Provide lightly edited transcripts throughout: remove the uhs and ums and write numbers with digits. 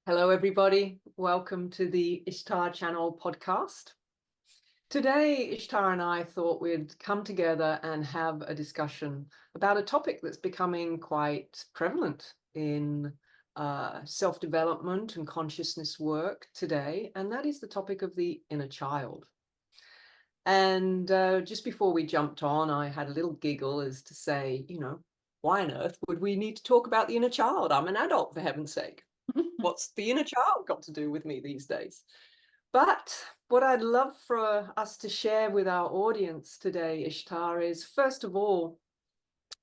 Hello, everybody. Welcome to the Ishtar channel podcast. Today, Ishtar and I thought we'd come together and have a discussion about a topic that's becoming quite prevalent in self-development and consciousness work today, and that is the topic of the inner child. And just before we jumped on, I had a little giggle as to say, why on earth would we need to talk about the inner child? I'm an adult, for heaven's sake. What's the inner child got to do with me these days? But what I'd love for us to share with our audience today, Ishtar, is first of all,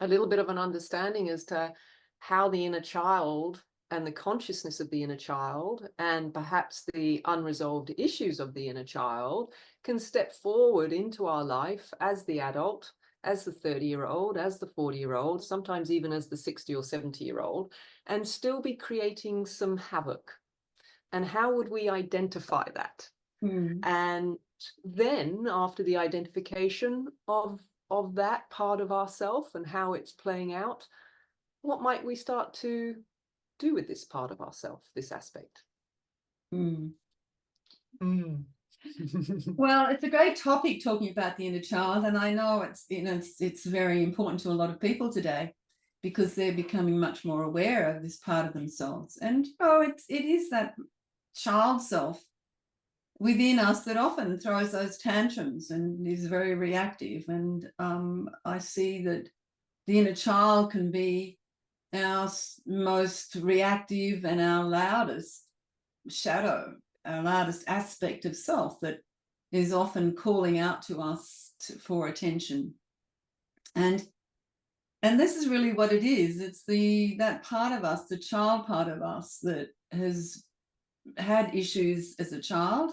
a little bit of an understanding as to how the inner child and the consciousness of the inner child and perhaps the unresolved issues of the inner child can step forward into our life as the adult, as the 30-year-old, as the 40-year-old, sometimes even as the 60 or 70-year-old, and still be creating some havoc. And how would we identify that? And then after the identification of that part of ourself and how it's playing out, what might we start to do with this part of ourself, this aspect? Well, it's a great topic talking about the inner child, and I know it's very important to a lot of people today because they're becoming much more aware of this part of themselves. And it is that child self within us that often throws those tantrums and is very reactive. And I see that the inner child can be our most reactive and our loudest shadow, our loudest aspect of self that is often calling out to us for attention. And this is really what it is. It's that part of us, the child part of us, that has had issues as a child,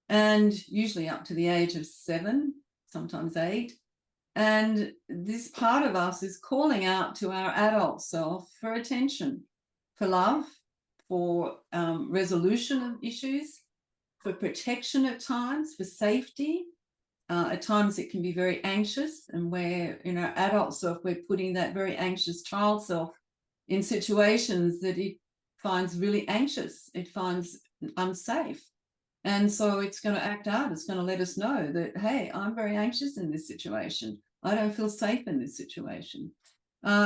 and usually up to the age of 7, sometimes 8. And this part of us is calling out to our adult self for attention, for love, for resolution of issues, for protection at times, for safety. At times it can be very anxious, and where in our adult self we're putting that very anxious child self in situations that it finds really anxious, it finds unsafe. And so it's going to act out. It's going to let us know that, hey, I'm very anxious in this situation. I don't feel safe in this situation.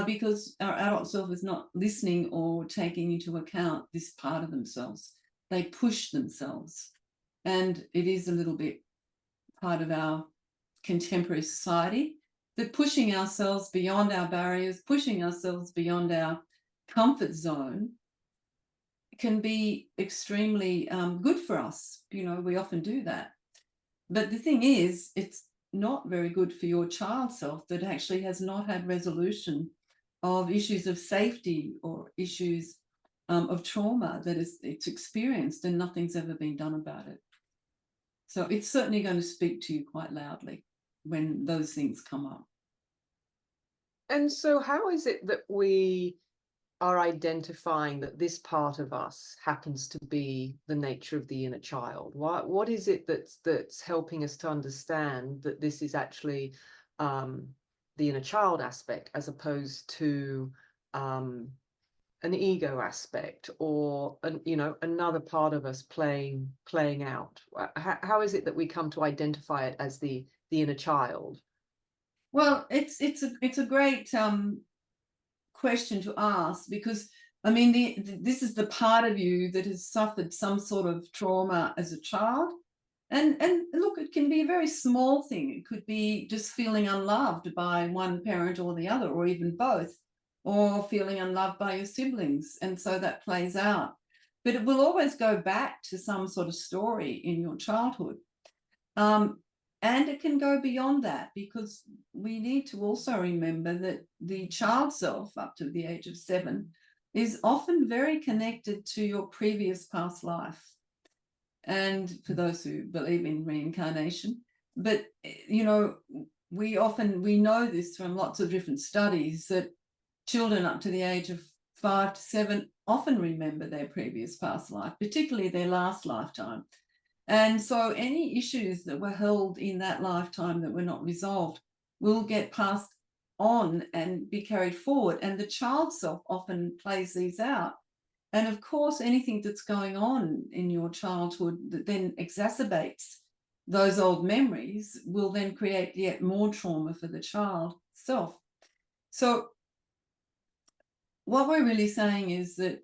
Because our adult self is not listening or taking into account this part of themselves. They push themselves. And it is a little bit part of our contemporary society, that pushing ourselves beyond our barriers, pushing ourselves beyond our comfort zone can be extremely good for us. We often do that. But the thing is, it's not very good for your child self that actually has not had resolution of issues of safety or issues of trauma that it's experienced, and nothing's ever been done about it. So it's certainly going to speak to you quite loudly when those things come up. And so how is it that we are identifying that this part of us happens to be the nature of the inner child? What is it that's helping us to understand that this is actually the inner child aspect, as opposed to an ego aspect, or another part of us playing out? How is it that we come to identify it as the inner child? Well, it's a great question to ask, because I mean this is the part of you that has suffered some sort of trauma as a child. And look, it can be a very small thing. It could be just feeling unloved by one parent or the other, or even both, or feeling unloved by your siblings. And so that plays out. But it will always go back to some sort of story in your childhood. And it can go beyond that, because we need to also remember that the child self up to the age of 7 is often very connected to your previous past life. And for those who believe in reincarnation, but we know this from lots of different studies, that children up to the age of 5 to 7 often remember their previous past life, particularly their last lifetime. And so any issues that were held in that lifetime that were not resolved will get passed on and be carried forward. And the child self often plays these out. And of course, anything that's going on in your childhood that then exacerbates those old memories will then create yet more trauma for the child self. So what we're really saying is that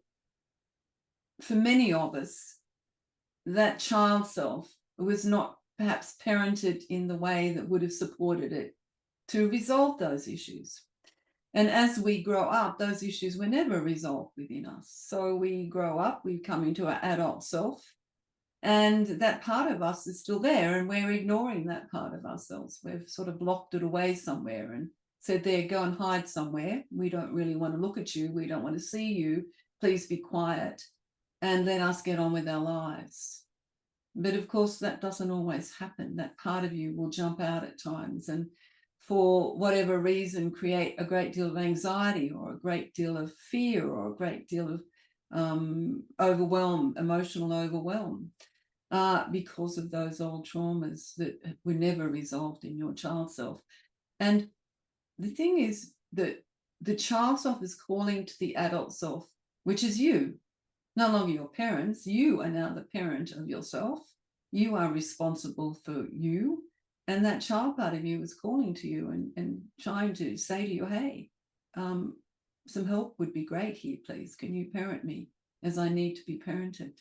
for many of us, that child self was not perhaps parented in the way that would have supported it to resolve those issues. And as we grow up, those issues were never resolved within us. So we grow up, we come into our adult self, and that part of us is still there, and we're ignoring that part of ourselves. We've sort of blocked it away somewhere and said, there, go and hide somewhere. We don't really want to look at you. We don't want to see you. Please be quiet and let us get on with our lives. But of course, that doesn't always happen. That part of you will jump out at times and, for whatever reason, create a great deal of anxiety or a great deal of fear or a great deal of emotional overwhelm, because of those old traumas that were never resolved in your child self. And the thing is that the child self is calling to the adult self, which is you. No longer your parents. You are now the parent of yourself. You are responsible for you. And that child part of you is calling to you and trying to say to you, hey, some help would be great here, please. Can you parent me as I need to be parented?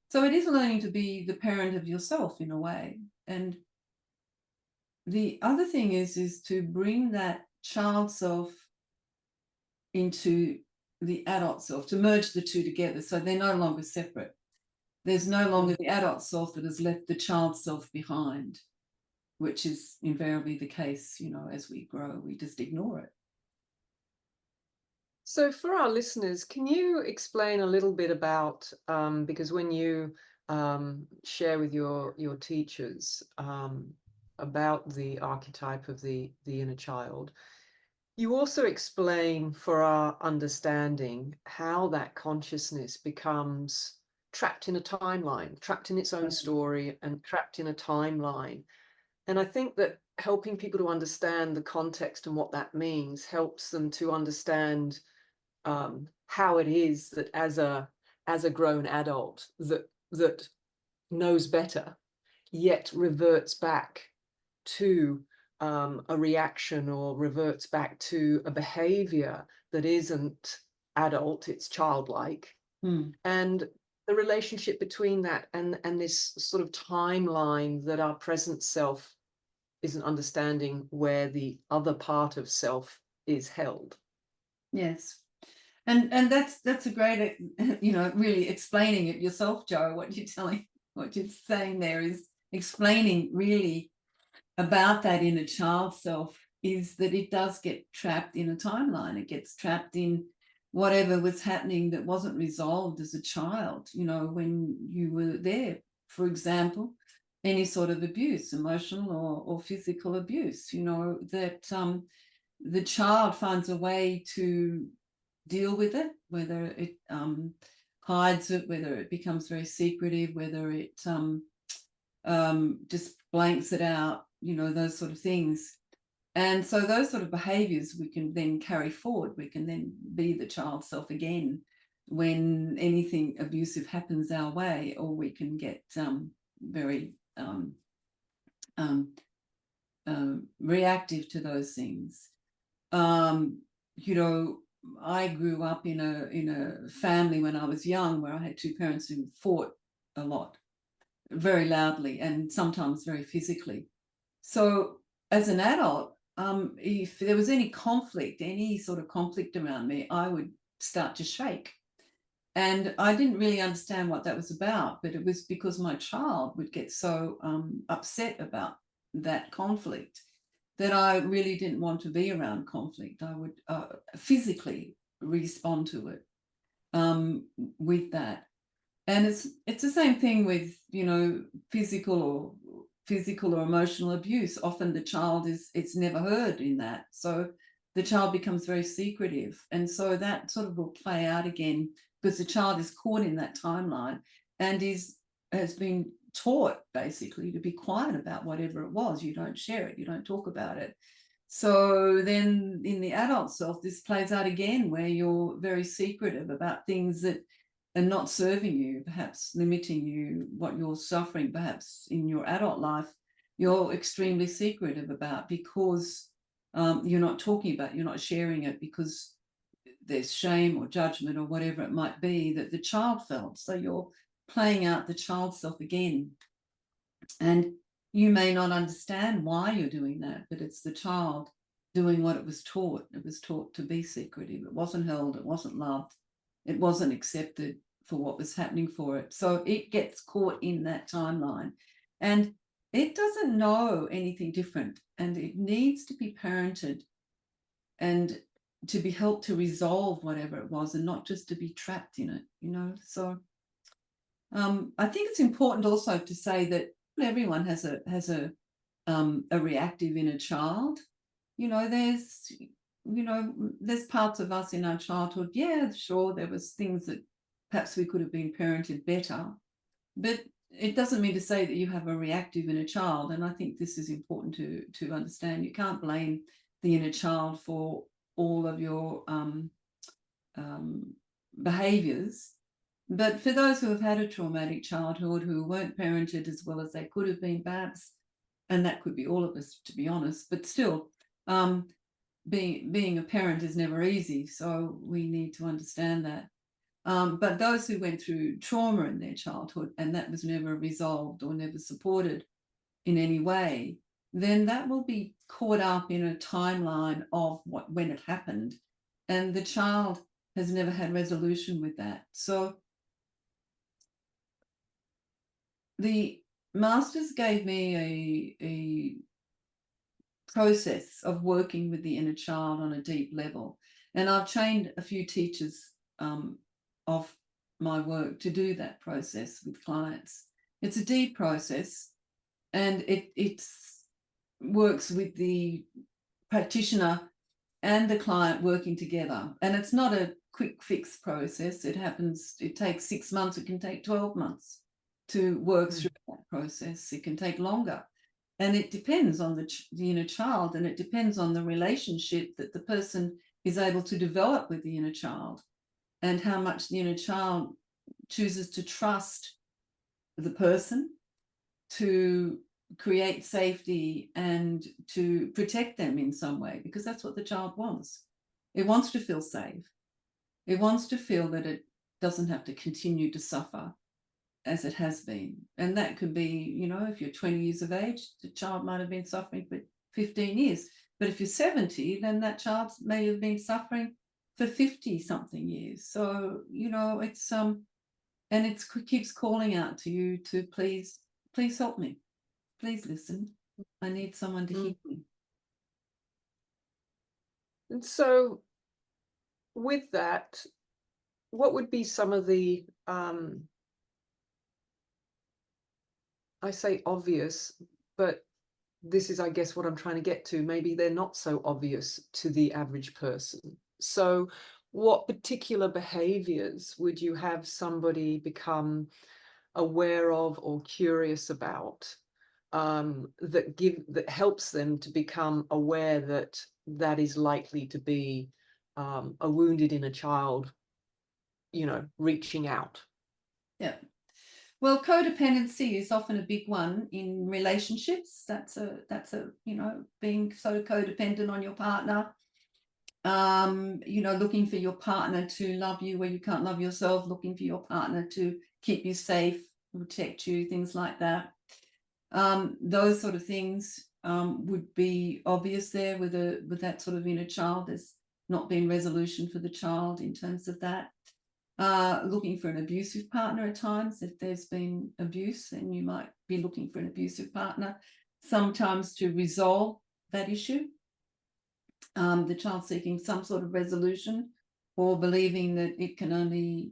So it is learning to be the parent of yourself in a way. And the other thing is to bring that child self into the adult self, to merge the two together so they're no longer separate. There's no longer the adult self that has left the child self behind, which is invariably the case, as we grow, we just ignore it. So for our listeners, can you explain a little bit about, because when you share with your teachers about the archetype of the inner child, you also explain for our understanding how that consciousness becomes trapped in a timeline, trapped in its own story and trapped in a timeline. And I think that helping people to understand the context and what that means helps them to understand how it is that as a grown adult that knows better, yet reverts back to a reaction or reverts back to a behavior that isn't adult, it's childlike. And the relationship between that and this sort of timeline that our present self isn't understanding, where the other part of self is held. Yes. And that's a great, really explaining it yourself, Joe. What you're saying there is explaining really about that inner child self, is that it does get trapped in a timeline. It gets trapped in whatever was happening that wasn't resolved as a child, when you were there. For example, any sort of abuse, emotional or physical abuse, that the child finds a way to deal with it, whether it hides it, whether it becomes very secretive, whether it just blanks it out, those sort of things. And so those sort of behaviors we can then carry forward. We can then be the child self again when anything abusive happens our way, or we can get very reactive to those things. I grew up in a family when I was young where I had two parents who fought a lot, very loudly, and sometimes very physically. So as an adult, if there was any sort of conflict around me, I would start to shake. And I didn't really understand what that was about, but it was because my child would get so upset about that conflict that I really didn't want to be around conflict. I would physically respond to it with that. And it's the same thing with, physical or emotional abuse. Often the child it's never heard in that. So the child becomes very secretive. And so that sort of will play out again because the child is caught in that timeline and has been taught basically to be quiet about whatever it was. You don't share it, you don't talk about it. So then in the adult self, this plays out again where you're very secretive about things that and not serving you, perhaps limiting you, what you're suffering, perhaps in your adult life, you're extremely secretive about because you're not talking about, you're not sharing it because there's shame or judgment or whatever it might be that the child felt. So you're playing out the child self again. And you may not understand why you're doing that, but it's the child doing what it was taught. It was taught to be secretive. It wasn't held, it wasn't loved, it wasn't accepted for what was happening for it. So it gets caught in that timeline. And it doesn't know anything different. And it needs to be parented and to be helped to resolve whatever it was, and not just to be trapped in it, you know. So I think it's important also to say that everyone has a reactive inner child. You know, there's parts of us in our childhood. Yeah, sure, there was things that perhaps we could have been parented better, but it doesn't mean to say that you have a reactive inner child. And I think this is important to understand. You can't blame the inner child for all of your behaviors. But for those who have had a traumatic childhood, who weren't parented as well as they could have been, perhaps, and that could be all of us, to be honest, but still, being a parent is never easy. So we need to understand that. But those who went through trauma in their childhood and that was never resolved or never supported in any way, then that will be caught up in a timeline of when it happened, and the child has never had resolution with that. So the masters gave me a process of working with the inner child on a deep level, and I've trained a few teachers of my work to do that process with clients. It's a deep process, and it works with the practitioner and the client working together. And it's not a quick fix process. It takes 6 months, it can take 12 months to work through that process. It can take longer. And it depends on the inner child, and it depends on the relationship that the person is able to develop with the inner child, and how much the inner child chooses to trust the person to create safety and to protect them in some way, because that's what the child wants. It wants to feel safe. It wants to feel that it doesn't have to continue to suffer as it has been. And that could be, you know, if you're 20 years of age, the child might have been suffering for 15 years. But if you're 70, then that child may have been suffering for 50 something years. So, you know, it's and it keeps calling out to you to please help me. Please listen. I need someone to hear me. And so with that, what would be some of the, I say obvious, but this is, I guess, what I'm trying to get to. Maybe they're not so obvious to the average person. So what particular behaviors would you have somebody become aware of or curious about, that helps them to become aware that that is likely to be a wounded inner child, you know, reaching out? Yeah. Well, codependency is often a big one in relationships. That's a you know, being so codependent on your partner. You know, looking for your partner to love you where you can't love yourself, looking for your partner to keep you safe, protect you, things like that. Those sort of things would be obvious there with that sort of inner child. There's not been resolution for the child in terms of that. Looking for an abusive partner at times. If there's been abuse, then you might be looking for an abusive partner, sometimes to resolve that issue. The child seeking some sort of resolution, or believing that it can only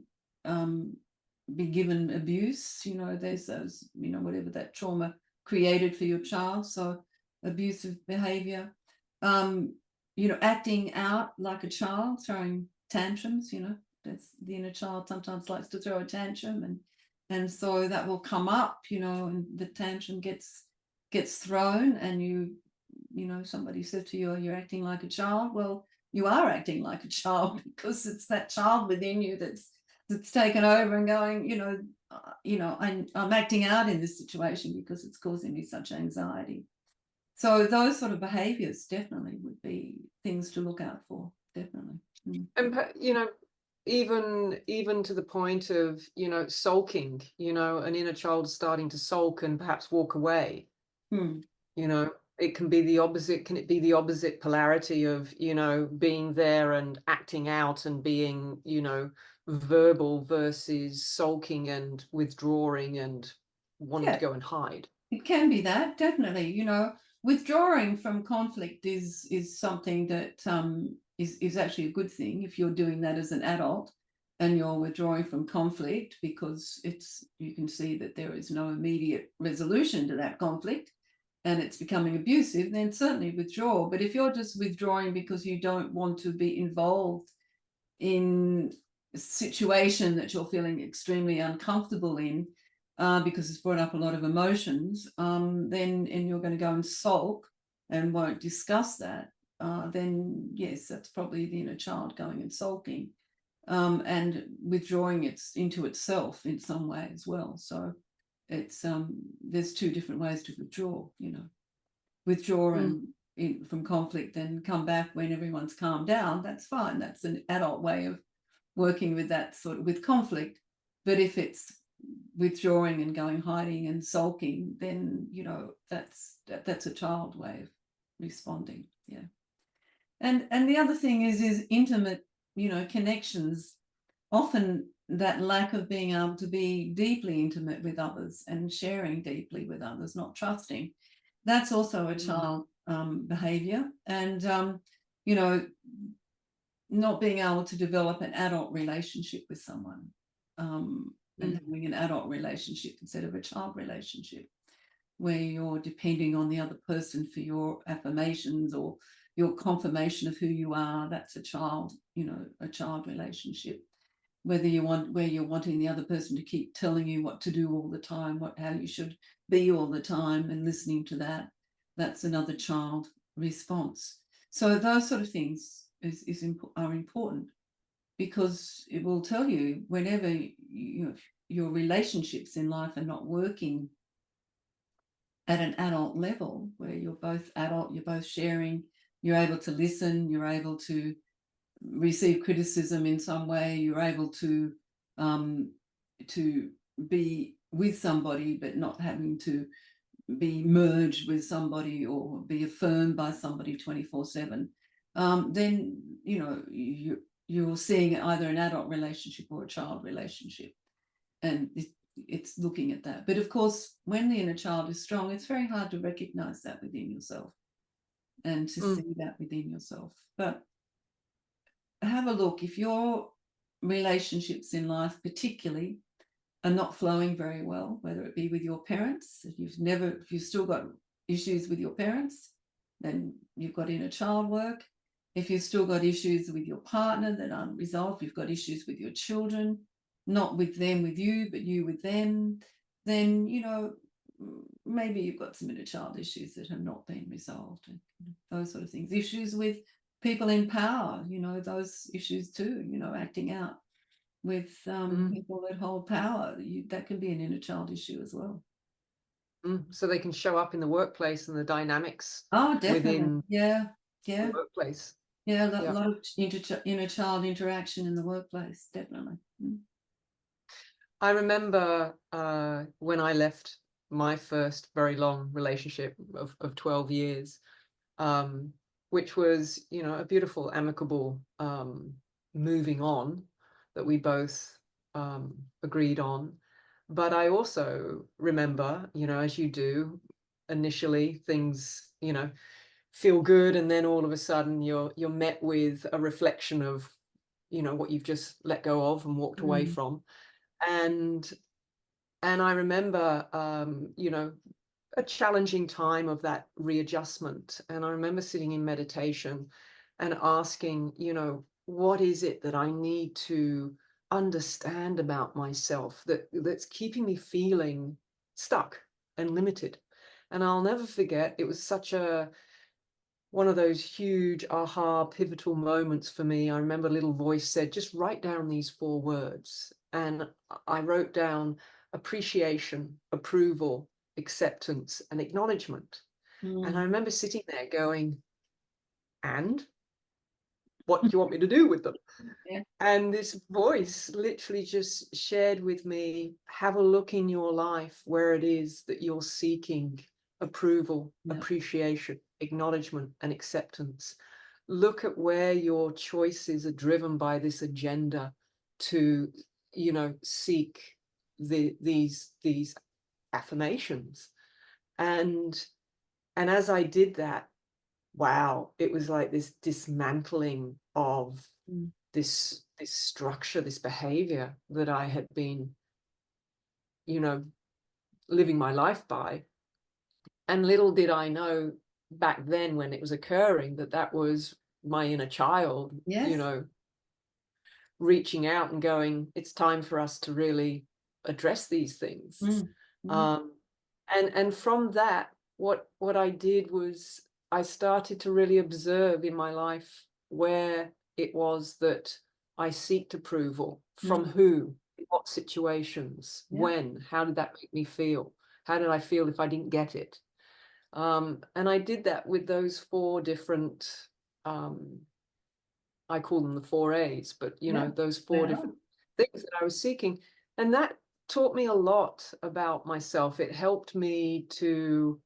be given abuse. You know, there's those, you know, whatever that trauma created for your child. So abusive behavior, you know, acting out like a child, throwing tantrums. You know, that's the inner child sometimes likes to throw a tantrum, and so that will come up, you know, and the tantrum gets thrown, and you know, somebody said to you, you're acting like a child. Well, you are acting like a child because it's that child within you that's that's taken over and going, I'm acting out in this situation because it's causing me such anxiety. So those sort of behaviors definitely would be things to look out for, definitely. Mm. And even to the point of, sulking, an inner child starting to sulk and perhaps walk away. Mm. It can be the opposite. Can it be the opposite polarity of, being there and acting out and being, verbal versus sulking and withdrawing and wanting to Yeah, go and hide? it can be that, definitely. Withdrawing from conflict is something that is actually a good thing if you're doing that as an adult and you're withdrawing from conflict because you can see that there is no immediate resolution to that conflict and it's becoming abusive, then certainly withdraw. But if you're just withdrawing because you don't want to be involved in a situation that you're feeling extremely uncomfortable in, because it's brought up a lot of emotions, then and you're going to go and sulk and won't discuss that, then yes, that's probably the inner child going and sulking, and withdrawing into itself in some way as well. So it's there's two different ways to withdraw. Withdraw Mm, from conflict and come back when everyone's calmed down. That's fine. That's an adult way of working with that sort of with conflict. But if it's withdrawing and going hiding and sulking, then that's a child way of responding. Yeah. And the other thing is intimate, connections. Often that lack of being able to be deeply intimate with others and sharing deeply with others, not trusting, that's also a mm, child behavior. And you know not being able to develop an adult relationship with someone, and mm, having an adult relationship instead of a child relationship where you're depending on the other person for your affirmations or your confirmation of who you are. That's a child relationship. Where you're wanting the other person to keep telling you what to do all the time, how you should be all the time, and listening to that. That's another child response. So those sort of things are important because it will tell you whenever your relationships in life are not working at an adult level, where you're both adult, you're both sharing, you're able to listen, you're able to receive criticism in some way, you're able um, to be with somebody but not having to be merged with somebody or be affirmed by somebody 24/7, then you're seeing either an adult relationship or a child relationship, and it's looking at that. But of course, when the inner child is strong, it's very hard to recognize that within yourself and to mm, see that within yourself. But have a look if your relationships in life particularly are not flowing very well, whether it be with your parents, if you've still got issues with your parents, then you've got inner child work. If you've still got issues with your partner that aren't resolved, you've got issues with your children, not with them with you, but you with them, then maybe you've got some inner child issues that have not been resolved, and those sort of things. Issues with people in power, those issues too, acting out with mm, people that hold power. That can be an inner child issue as well. So they can show up in the workplace and the dynamics Oh, definitely. within Yeah. the Yeah. workplace. Yeah. A Yeah. lot of inner child interaction in the workplace. Definitely. Mm. I remember when I left my first very long relationship of 12 years, um, which was, a beautiful, amicable moving on that we both agreed on. But I also remember, as you do, initially things, feel good, and then all of a sudden you're met with a reflection of, what you've just let go of and walked away Mm. from. And I remember, a challenging time of that readjustment. And I remember sitting in meditation and asking, what is it that I need to understand about myself that's keeping me feeling stuck and limited? And I'll never forget, it was such a one of those huge aha pivotal moments for me. I remember a little voice said, just write down these 4 words. and I wrote down appreciation, approval, acceptance, and acknowledgement. And I Mm. remember sitting there going, and what do you want me to do with them? Yeah. And this voice literally just shared with me, have a look in your life where it is that you're seeking approval, Yeah. appreciation, acknowledgement, and acceptance. Look at where your choices are driven by this agenda to, seek these affirmations. And as I did that, wow, it was like this dismantling of Mm. this structure, this behavior that I had been, you know, living my life by. And little did I know back then when it was occurring that that was my inner child, Yes. reaching out and going, it's time for us to really address these things. Mm. Mm. Um, and from that, what I did was I started to really observe in my life where it was that I seeked approval from Mm. who, in what situations, Yeah. when, how did that make me feel? How did I feel if I didn't get it? And I did that with those four different, um, I call them the four A's, but Yeah. those They four are. different things that I was seeking. And that taught me a lot about myself. It um, helped me to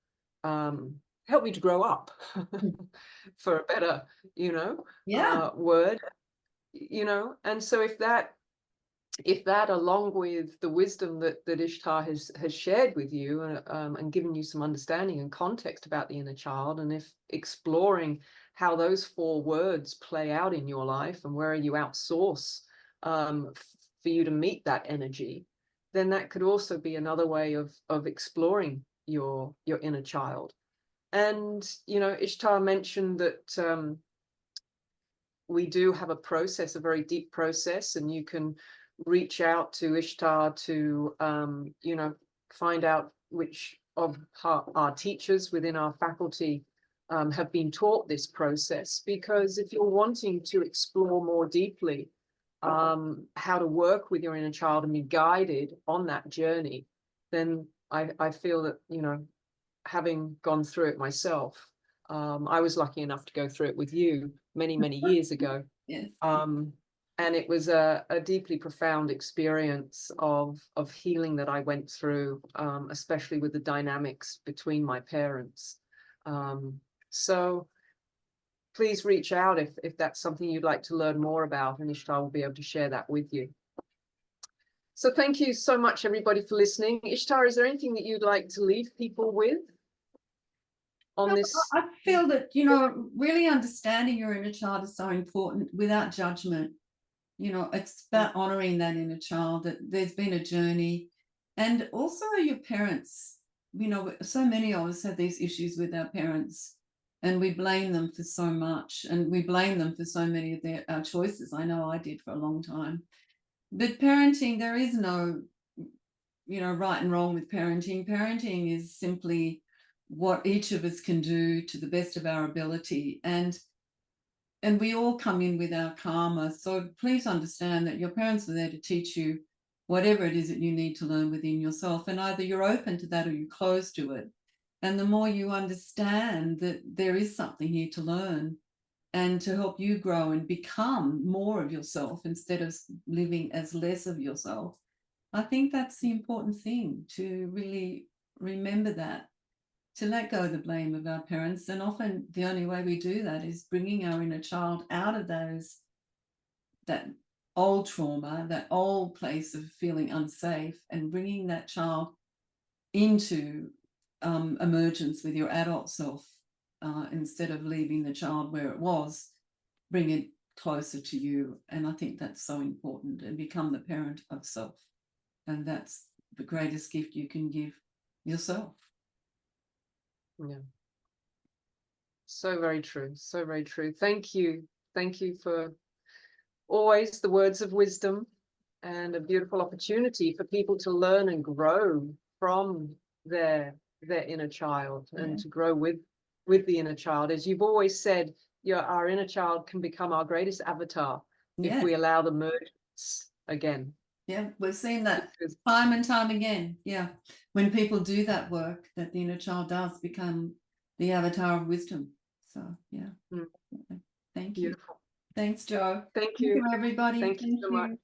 grow up, Mm. for a better, Yeah. word, and so if that along with the wisdom that Ishtar has shared with you, and given you some understanding and context about the inner child, and if exploring how those four words play out in your life and where you outsource, for you to meet that energy, then that could also be another way of exploring your inner child. And Ishtar mentioned that, we do have a process, a very deep process, and you can reach out to Ishtar to, find out which of our teachers within our faculty have been taught this process. Because if you're wanting to explore more deeply how to work with your inner child and be guided on that journey, then I feel that, having gone through it myself, I was lucky enough to go through it with you many, many years ago. Yes. Um, and it was a deeply profound experience of healing that I went through, especially with the dynamics between my parents. So please reach out if that's something you'd like to learn more about, and Ishtar will be able to share that with you. So thank you so much, everybody, for listening. Ishtar, is there anything that you'd like to leave people with on No, this? I feel that, really understanding your inner child is so important without judgment. It's about honoring that inner child, that there's been a journey. And also your parents, so many of us have these issues with our parents, and we blame them for so much, and we blame them for so many of our choices. I know I did for a long time. But parenting, there is no, right and wrong with parenting. Parenting is simply what each of us can do to the best of our ability. And we all come in with our karma. So please understand that your parents are there to teach you whatever it is that you need to learn within yourself. And either you're open to that or you're closed to it. And the more you understand that there is something here to learn and to help you grow and become more of yourself instead of living as less of yourself, I think that's the important thing, to really remember that, to let go of the blame of our parents. And often the only way we do that is bringing our inner child out of that old trauma, that old place of feeling unsafe, and bringing that child into emergence with your adult self, instead of leaving the child where it was, bring it closer to you. And I think that's so important, and become the parent of self. And that's the greatest gift you can give yourself. Yeah. So very true. So very true. Thank you. Thank you for always the words of wisdom, and a beautiful opportunity for people to learn and grow from their inner child, Yeah. and to grow with the inner child. As you've always said, our inner child can become our greatest avatar if Yes. we allow the mergence again. Yeah, we've seen that because time and time again. Yeah, when people do that work, that the inner child does become the avatar of wisdom. So yeah, mm, thank you. beautiful. Thanks, Joe. Thank Thank you. you, everybody. Thank you Thank so much. you.